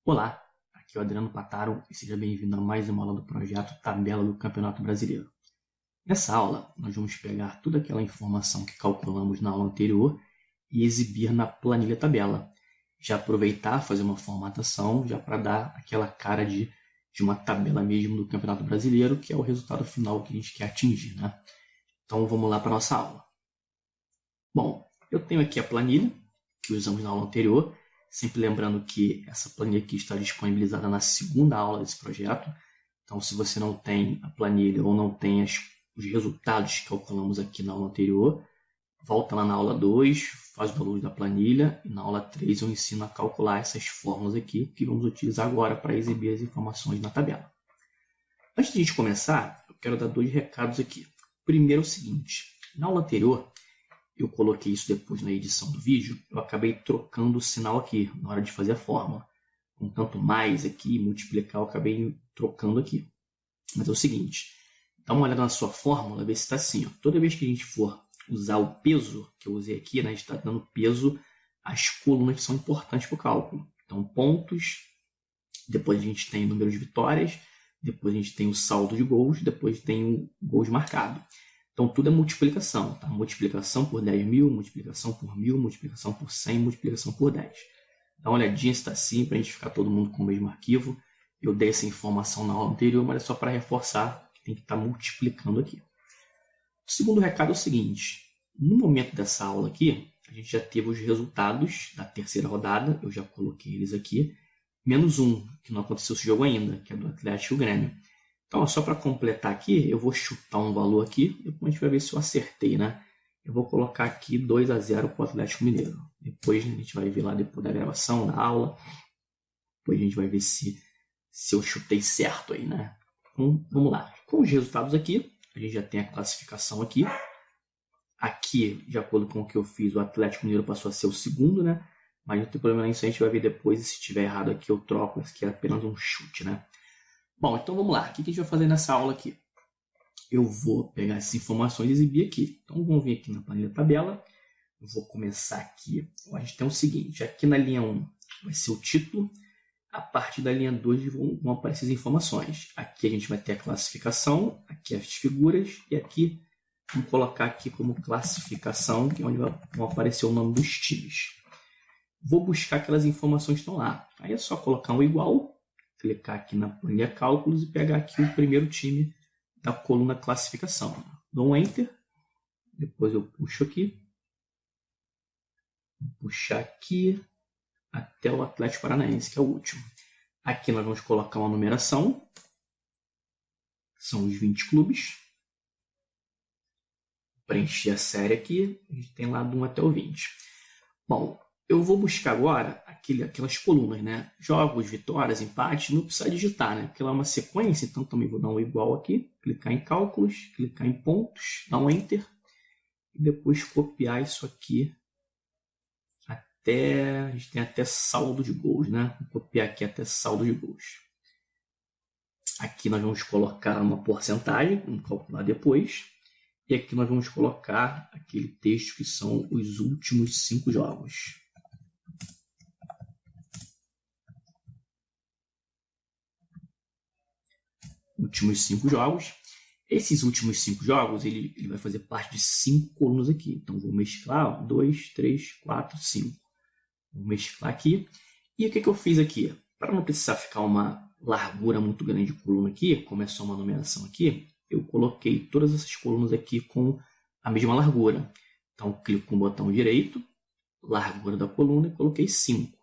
Olá, aqui é o Adriano Pataro e seja bem-vindo a mais uma aula do projeto Tabela do Campeonato Brasileiro. Nessa aula, nós vamos pegar toda aquela informação que calculamos na aula anterior e exibir na planilha tabela. Já aproveitar, fazer uma formatação, já para dar aquela cara de uma tabela mesmo do Campeonato Brasileiro, que é o resultado final que a gente quer atingir, né? Então vamos lá para a nossa aula. Bom, eu tenho aqui a planilha que usamos na aula anterior, sempre lembrando que essa planilha aqui está disponibilizada na segunda aula desse projeto. Então, se você não tem a planilha ou não tem os resultados que calculamos aqui na aula anterior, volta lá na aula 2, faz o download da planilha, e na aula 3 eu ensino a calcular essas fórmulas aqui que vamos utilizar agora para exibir as informações na tabela. Antes de a gente começar, eu quero dar 2 recados aqui. O primeiro é o seguinte: na aula anterior, eu coloquei isso depois na edição do vídeo, eu acabei trocando o sinal aqui na hora de fazer a fórmula. Com tanto mais aqui, multiplicar, eu acabei trocando aqui. Mas é o seguinte, dá uma olhada na sua fórmula, ver se está assim. Ó. Toda vez que a gente for usar o peso que eu usei aqui, né, a gente está dando peso às colunas que são importantes para o cálculo. Então, pontos, depois a gente tem o número de vitórias, depois a gente tem o saldo de gols, depois tem o gols marcado. Então, tudo é multiplicação, tá? Multiplicação por 10.000, multiplicação por 1.000, multiplicação por 100, multiplicação por 10. Dá uma olhadinha se está assim, para a gente ficar todo mundo com o mesmo arquivo. Eu dei essa informação na aula anterior, mas é só para reforçar que tem que estar multiplicando aqui. O segundo recado é o seguinte: no momento dessa aula aqui, a gente já teve os resultados da terceira rodada, eu já coloquei eles aqui, menos um, que não aconteceu esse jogo ainda, que é do Atlético e o Grêmio. Então, só para completar aqui, eu vou chutar um valor aqui, depois a gente vai ver se eu acertei, né? Eu vou colocar aqui 2-0 para o Atlético Mineiro. Depois a gente vai ver lá depois da gravação, da aula. Depois a gente vai ver se eu chutei certo aí, né? Então, vamos lá. Com os resultados aqui, a gente já tem a classificação aqui. Aqui, de acordo com o que eu fiz, o Atlético Mineiro passou a ser o segundo, né? Mas não tem problema nisso, a gente vai ver depois. E se estiver errado aqui, eu troco. Isso aqui é apenas um chute, né? Bom, então vamos lá. O que a gente vai fazer nessa aula aqui? Eu vou pegar essas informações e exibir aqui. Então vamos vir aqui na planilha tabela. Eu vou começar aqui. A gente tem o seguinte: aqui na linha 1 vai ser o título. A partir da linha 2 vão aparecer as informações. Aqui a gente vai ter a classificação, aqui as figuras, e aqui vamos colocar aqui como classificação, que é onde vão aparecer o nome dos times. Vou buscar aquelas informações que estão lá. Aí é só colocar um igual, clicar aqui na planilha cálculos e pegar aqui o primeiro time da coluna classificação. Dou um Enter, depois eu puxo aqui, vou puxar aqui até o Atlético Paranaense, que é o último. Aqui nós vamos colocar uma numeração, são os 20 clubes. Preencher a série aqui, a gente tem lá do 1 até o 20. Bom, eu vou buscar agora aquelas colunas, né? Jogos, vitórias, empates, não precisa digitar, né? Porque ela é uma sequência, então também vou dar um igual aqui, clicar em cálculos, clicar em pontos, dar um Enter, e depois copiar isso aqui até... a gente tem até saldo de gols, né? Vou copiar aqui até saldo de gols. Aqui nós vamos colocar uma porcentagem, vamos calcular depois. E aqui nós vamos colocar aquele texto que são os últimos 5 jogos. Últimos 5 jogos. Esses últimos 5 jogos, ele vai fazer parte de 5 colunas aqui. Então, vou mesclar 2, 3, 4, 5. Vou mesclar aqui. E o que eu fiz aqui? Para não precisar ficar uma largura muito grande de coluna aqui, como é só uma numeração aqui, eu coloquei todas essas colunas aqui com a mesma largura. Então, clico com o botão direito, largura da coluna, e coloquei 5.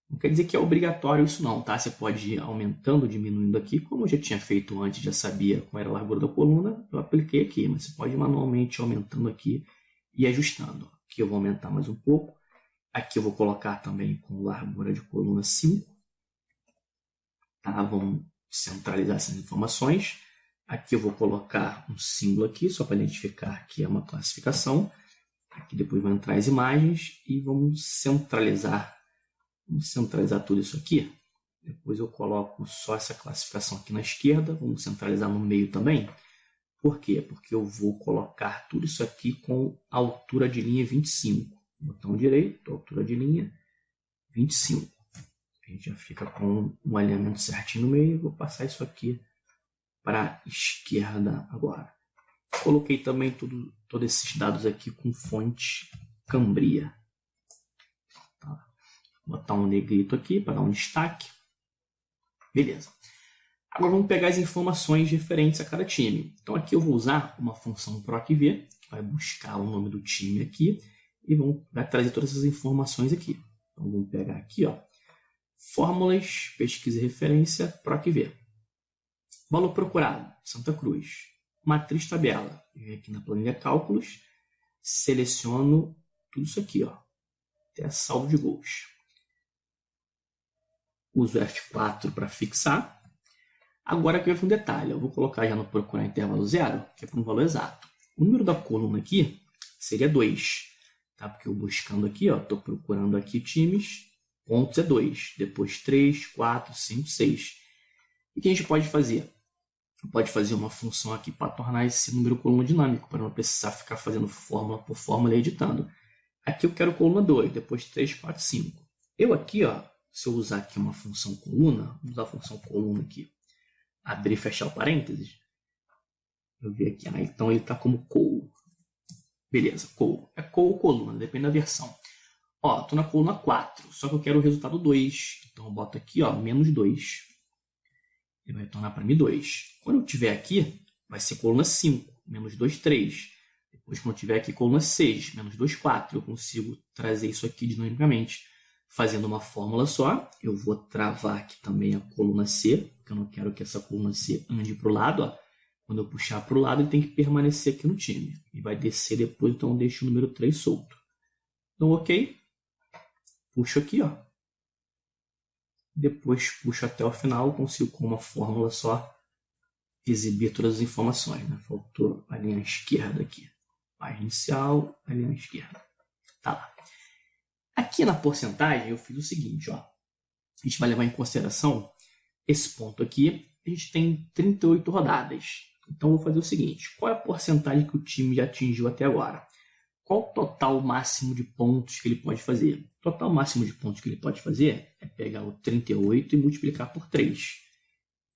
Não quer dizer que é obrigatório isso não, tá? Você pode ir aumentando ou diminuindo aqui. Como eu já tinha feito antes, já sabia qual era a largura da coluna, eu apliquei aqui. Mas você pode ir manualmente aumentando aqui e ajustando. Aqui eu vou aumentar mais um pouco. Aqui eu vou colocar também com largura de coluna 5. Tá? Vamos centralizar essas informações. Aqui eu vou colocar um símbolo aqui, só para identificar que é uma classificação. Aqui depois vão entrar as imagens e vamos centralizar tudo isso aqui. Depois eu coloco só essa classificação aqui na esquerda. Vamos centralizar no meio também. Por quê? Porque eu vou colocar tudo isso aqui com altura de linha 25. Botão direito, altura de linha 25. A gente já fica com o alinhamento certinho no meio. Vou passar isso aqui para a esquerda agora. Coloquei também todos esses dados aqui com fonte Cambria. Tá. Vou botar um negrito aqui para dar um destaque. Beleza. Agora vamos pegar as informações referentes a cada time. Então aqui eu vou usar uma função PROC-V, que vai buscar o nome do time aqui e vai trazer todas essas informações aqui. Então vamos pegar aqui, ó, fórmulas, pesquisa e referência, PROC-V. Valor procurado, Santa Cruz. Matriz tabela. Eu venho aqui na planilha cálculos, seleciono tudo isso aqui, ó, até saldo de gols. Uso F4 para fixar. Agora aqui vai vir um detalhe. Eu vou colocar já no procurar intervalo zero, que é para um valor exato. O número da coluna aqui seria 2. Tá? Porque eu buscando aqui, estou procurando aqui times, pontos é 2. Depois 3, 4, 5, 6. E o que a gente pode fazer? Pode fazer uma função aqui para tornar esse número coluna dinâmico, para não precisar ficar fazendo fórmula por fórmula e editando. Aqui eu quero coluna 2, depois 3, 4, 5. Eu aqui, se eu usar aqui uma função coluna, vou usar a função coluna aqui, abrir e fechar o parênteses, eu vi aqui, então ele está como col. Beleza, col. É col ou coluna, depende da versão. Estou na coluna 4, só que eu quero o resultado 2. Então eu boto aqui, menos 2. Ele vai retornar para mim 2. Quando eu tiver aqui, vai ser coluna 5, menos 2, 3. Depois, quando eu tiver aqui, coluna 6, menos 2, 4. Eu consigo trazer isso aqui dinamicamente. Fazendo uma fórmula só, eu vou travar aqui também a coluna C, porque eu não quero que essa coluna C ande para o lado. Quando eu puxar para o lado, ele tem que permanecer aqui no time. E vai descer depois, então eu deixo o número 3 solto. Então, ok. Puxo aqui, Depois puxo até o final, consigo com uma fórmula só exibir todas as informações. Né? Faltou a linha esquerda aqui. Página inicial, a linha esquerda. Tá lá. Aqui na porcentagem eu fiz o seguinte, a gente vai levar em consideração esse ponto aqui. A gente tem 38 rodadas. Então eu vou fazer o seguinte, qual é a porcentagem que o time já atingiu até agora? Qual o total máximo de pontos que ele pode fazer? O total máximo de pontos que ele pode fazer é pegar o 38 e multiplicar por 3.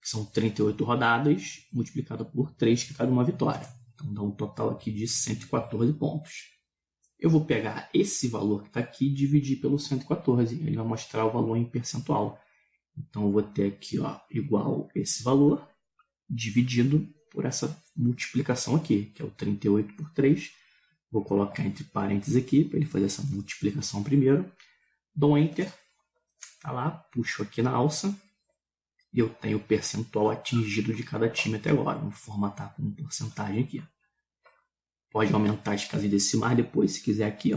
Que são 38 rodadas multiplicado por 3, que é cada uma vitória. Então dá um total aqui de 114 pontos. Eu vou pegar esse valor que está aqui e dividir pelo 114. Ele vai mostrar o valor em percentual. Então, eu vou ter aqui igual esse valor dividido por essa multiplicação aqui, que é o 38 por 3. Vou colocar entre parênteses aqui para ele fazer essa multiplicação primeiro. Dou Enter. Tá lá, puxo aqui na alça. E eu tenho o percentual atingido de cada time até agora. Vou formatar com porcentagem aqui. Pode aumentar as casas decimais depois, se quiser aqui,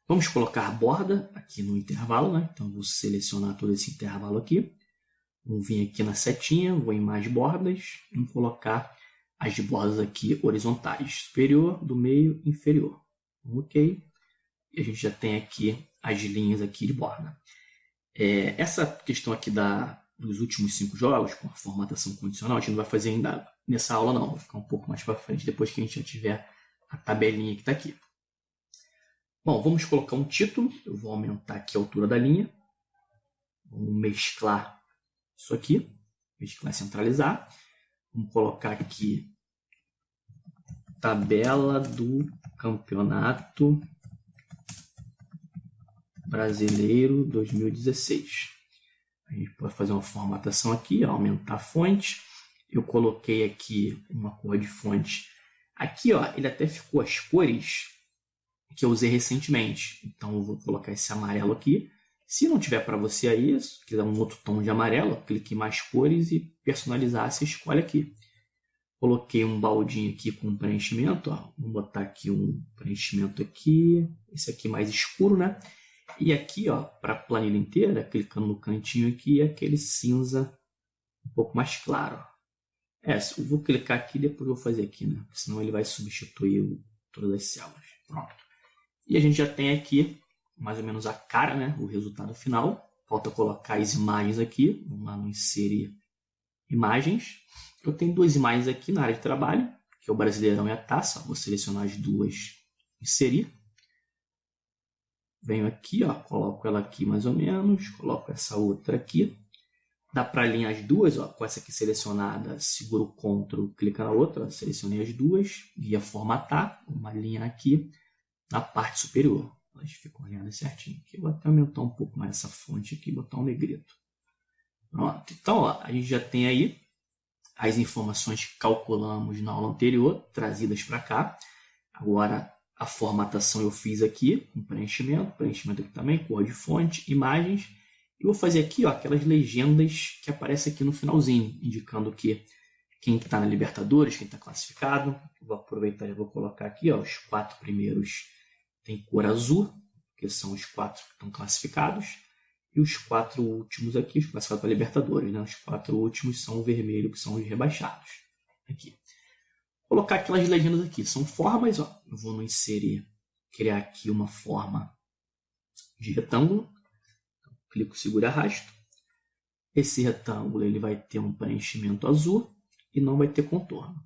Vamos colocar borda aqui no intervalo, né? Então, vou selecionar todo esse intervalo aqui. Vou vir aqui na setinha, vou em mais bordas. Vamos colocar as bordas aqui horizontais. Superior, do meio, inferior. Ok. E a gente já tem aqui as linhas aqui de borda. Essa questão aqui dos últimos 5 jogos, com a formatação condicional, a gente não vai fazer ainda nessa aula não, vai ficar um pouco mais para frente, depois que a gente já tiver a tabelinha que está aqui. Bom, vamos colocar um título, eu vou aumentar aqui a altura da linha, vamos mesclar isso aqui, mesclar e centralizar, vamos colocar aqui tabela do Campeonato Brasileiro 2016. A gente pode fazer uma formatação aqui, aumentar a fonte. Eu coloquei aqui uma cor de fonte. Aqui, ele até ficou as cores que eu usei recentemente. Então, eu vou colocar esse amarelo aqui. Se não tiver para você aí, se quiser um outro tom de amarelo, clique em mais cores e personalizar, você escolhe aqui. Coloquei um baldinho aqui com preenchimento. Vou botar aqui um preenchimento aqui. Esse aqui mais escuro, né? E aqui, para a planilha inteira, clicando no cantinho aqui, é aquele cinza um pouco mais claro. Eu vou clicar aqui e depois eu vou fazer aqui, né? Senão ele vai substituir todas as células. Pronto. E a gente já tem aqui mais ou menos a cara, né? O resultado final. Falta colocar as imagens aqui. Vamos lá no inserir imagens. Eu tenho 2 imagens aqui na área de trabalho, que é o Brasileirão e a Taça. Vou selecionar as duas, inserir. venho aqui, ó, coloco ela aqui mais ou menos, coloco essa outra aqui. Dá para alinhar as duas, ó, com essa aqui selecionada, seguro o Ctrl, clica na outra, selecionei as duas, guia formatar, uma linha aqui na parte superior. Elas ficam alinhadas certinho. Aqui eu vou até aumentar um pouco mais essa fonte aqui, botar um negrito. Pronto. Então, ó, a gente já tem aí as informações que calculamos na aula anterior, trazidas para cá. Agora, a formatação eu fiz aqui, com preenchimento aqui também, cor de fonte, imagens. E vou fazer aqui, ó, aquelas legendas que aparecem aqui no finalzinho, indicando que quem está na Libertadores, quem está classificado. Vou aproveitar e vou colocar aqui, ó, os 4 primeiros têm cor azul, que são os 4 que estão classificados. E os 4 últimos aqui, os classificados para Libertadores, né? Os 4 últimos são o vermelho, que são os rebaixados. Aqui. Vou colocar aquelas legendas aqui. São formas, ó. Eu vou no inserir, criar aqui uma forma de retângulo. Então, clico, seguro e arrasto. Esse retângulo ele vai ter um preenchimento azul e não vai ter contorno.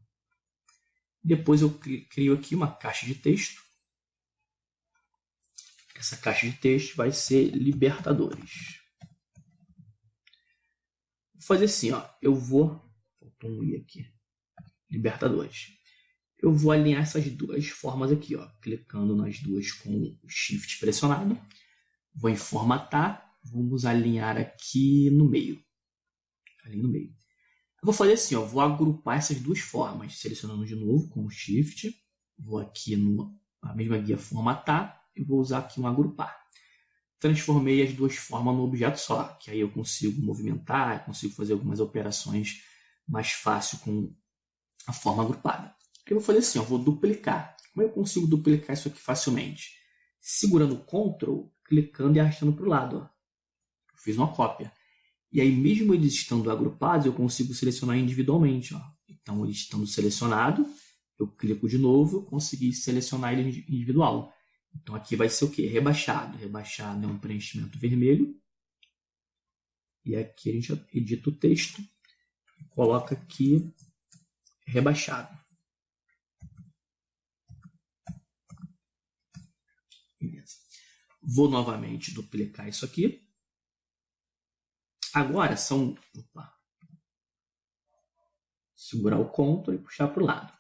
Depois eu crio aqui uma caixa de texto. Essa caixa de texto vai ser Libertadores. Vou fazer assim, ó. Eu vou... Faltou um I aqui. Libertadores. Eu vou alinhar essas duas formas aqui, ó. Clicando nas duas com o Shift pressionado. Vou em formatar. Vamos alinhar aqui no meio. Ali no meio. Eu vou fazer assim, ó. Vou agrupar essas duas formas. Selecionando de novo com o Shift. Vou aqui na mesma guia formatar. E vou usar aqui um agrupar. Transformei as duas formas num objeto só, que aí eu consigo movimentar, consigo fazer algumas operações mais fácil com a forma agrupada. Eu vou fazer assim, eu vou duplicar. Como eu consigo duplicar isso aqui facilmente? Segurando o Ctrl, clicando e arrastando para o lado. Ó. Eu fiz uma cópia. E aí, mesmo eles estando agrupados, eu consigo selecionar individualmente. Ó. Então, eles estando selecionados, eu clico de novo, eu consegui selecionar ele individual. Então, aqui vai ser o quê? Rebaixado. Rebaixado é um preenchimento vermelho. E aqui a gente edita o texto e coloca aqui rebaixado. Beleza. Vou novamente duplicar isso aqui. Agora são... Segurar o Ctrl e puxar para o lado.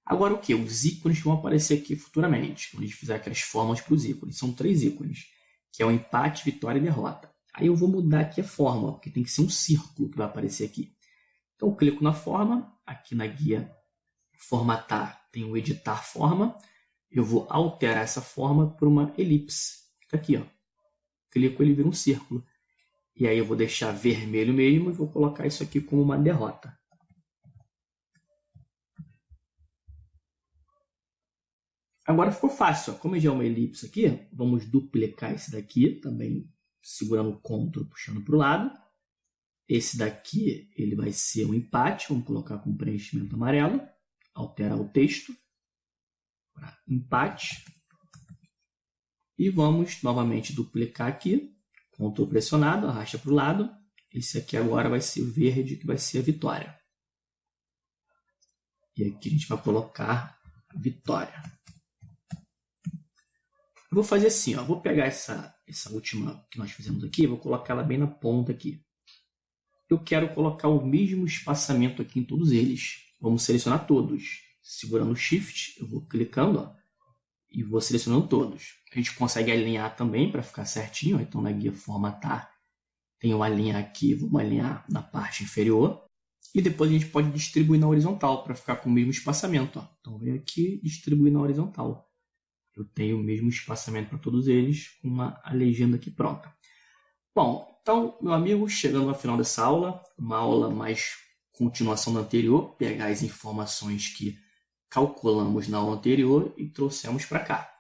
Agora o que? Os ícones que vão aparecer aqui futuramente, quando a gente fizer aquelas formas para os ícones. São 3 ícones, que é o empate, vitória e derrota. Aí eu vou mudar aqui a forma, porque tem que ser um círculo que vai aparecer aqui. Então eu clico na forma, aqui na guia formatar tem o editar forma. Eu vou alterar essa forma por uma elipse. Fica aqui, ó. Clico, ele vira um círculo. E aí eu vou deixar vermelho mesmo e vou colocar isso aqui como uma derrota. Agora ficou fácil, ó. Como já é uma elipse aqui, vamos duplicar esse daqui, também segurando o Ctrl, puxando para o lado. Esse daqui ele vai ser um empate, vamos colocar com preenchimento amarelo, alterar o texto para empate. E vamos novamente duplicar aqui, Ctrl pressionado, arrasta para o lado. Esse aqui agora vai ser o verde, que vai ser a vitória. E aqui a gente vai colocar vitória. Eu vou fazer assim, ó, vou pegar essa última que nós fizemos aqui, vou colocar ela bem na ponta aqui. Eu quero colocar o mesmo espaçamento aqui em todos eles. Vamos selecionar todos. Segurando o Shift, eu vou clicando, ó, e vou selecionando todos. A gente consegue alinhar também para ficar certinho. Ó. Então, na guia formatar, tem o alinhar aqui, vamos alinhar na parte inferior. E depois a gente pode distribuir na horizontal para ficar com o mesmo espaçamento. Ó. Então, venho aqui e distribuir na horizontal. Eu tenho o mesmo espaçamento para todos eles, com a legenda aqui pronta. Bom, então, meu amigo, chegando ao final dessa aula, uma aula mais continuação da anterior, pegar as informações que calculamos na aula anterior e trouxemos para cá.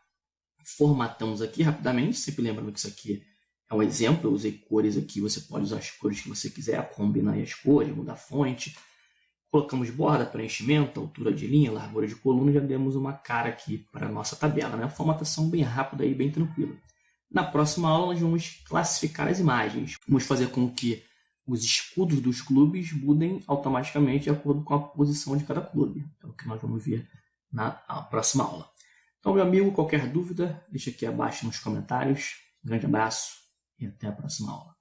Formatamos aqui rapidamente, sempre lembrando que isso aqui é um exemplo, eu usei cores aqui, você pode usar as cores que você quiser, combinar as cores, mudar a fonte. Colocamos borda, preenchimento, altura de linha, largura de coluna, já demos uma cara aqui para a nossa tabela, né? Formatação bem rápida e bem tranquila. Na próxima aula, nós vamos classificar as imagens. Vamos fazer com que os escudos dos clubes mudem automaticamente de acordo com a posição de cada clube. É o que nós vamos ver na próxima aula. Então, meu amigo, qualquer dúvida, deixa aqui abaixo nos comentários. Um grande abraço e até a próxima aula.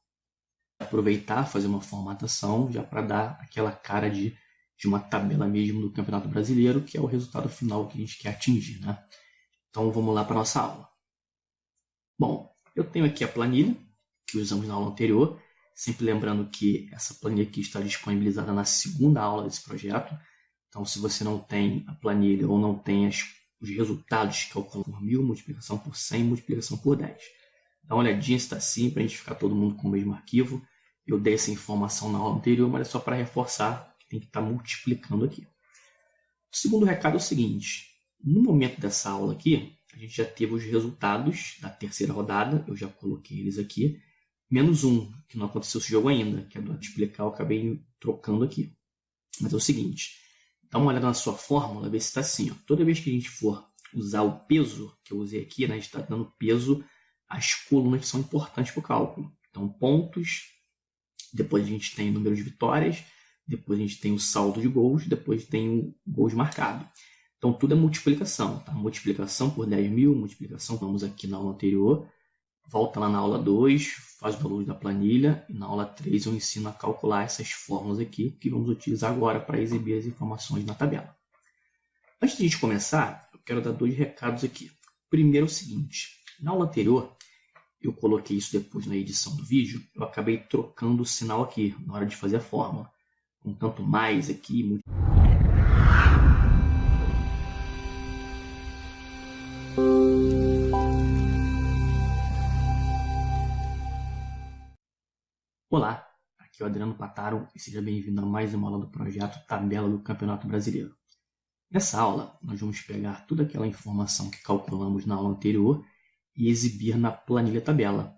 Aproveitar, fazer uma formatação já para dar aquela cara de uma tabela mesmo do Campeonato Brasileiro, que é o resultado final que a gente quer atingir, né? Então, vamos lá para a nossa aula. Bom, eu tenho aqui a planilha que usamos na aula anterior, sempre lembrando que essa planilha aqui está disponibilizada na segunda aula desse projeto. Então, se você não tem a planilha ou não tem os resultados, calculam por 1000, multiplicação por 100, multiplicação por 10. Dá uma olhadinha se está assim, para a gente ficar todo mundo com o mesmo arquivo. Eu dei essa informação na aula anterior, mas é só para reforçar que tem que estar multiplicando aqui. O segundo recado é o seguinte: no momento dessa aula aqui, a gente já teve os resultados da terceira rodada, eu já coloquei eles aqui, menos um, que não aconteceu esse jogo ainda, que é do explicar, eu acabei trocando aqui. Mas é o seguinte, dá uma olhada na sua fórmula, ver se está assim. Ó. Toda vez que a gente for usar o peso que eu usei aqui, né, a gente está dando peso às colunas que são importantes para o cálculo. Então, pontos, depois a gente tem o número de vitórias, depois a gente tem o saldo de gols, depois tem o gols marcado. Então, tudo é multiplicação. Tá? Multiplicação por 10.000, multiplicação, vamos aqui na aula anterior, volta lá na aula 2, faz o valor da planilha, e na aula 3 eu ensino a calcular essas fórmulas aqui, que vamos utilizar agora para exibir as informações na tabela. Antes de a gente começar, eu quero dar 2 recados aqui. Primeiro é o seguinte, na aula anterior, eu coloquei isso depois na edição do vídeo, eu acabei trocando o sinal aqui, na hora de fazer a fórmula. Com tanto mais aqui, Olá, aqui é o Adriano Pataro e seja bem-vindo a mais uma aula do projeto Tabela do Campeonato Brasileiro. Nessa aula, nós vamos pegar toda aquela informação que calculamos na aula anterior e exibir na planilha tabela.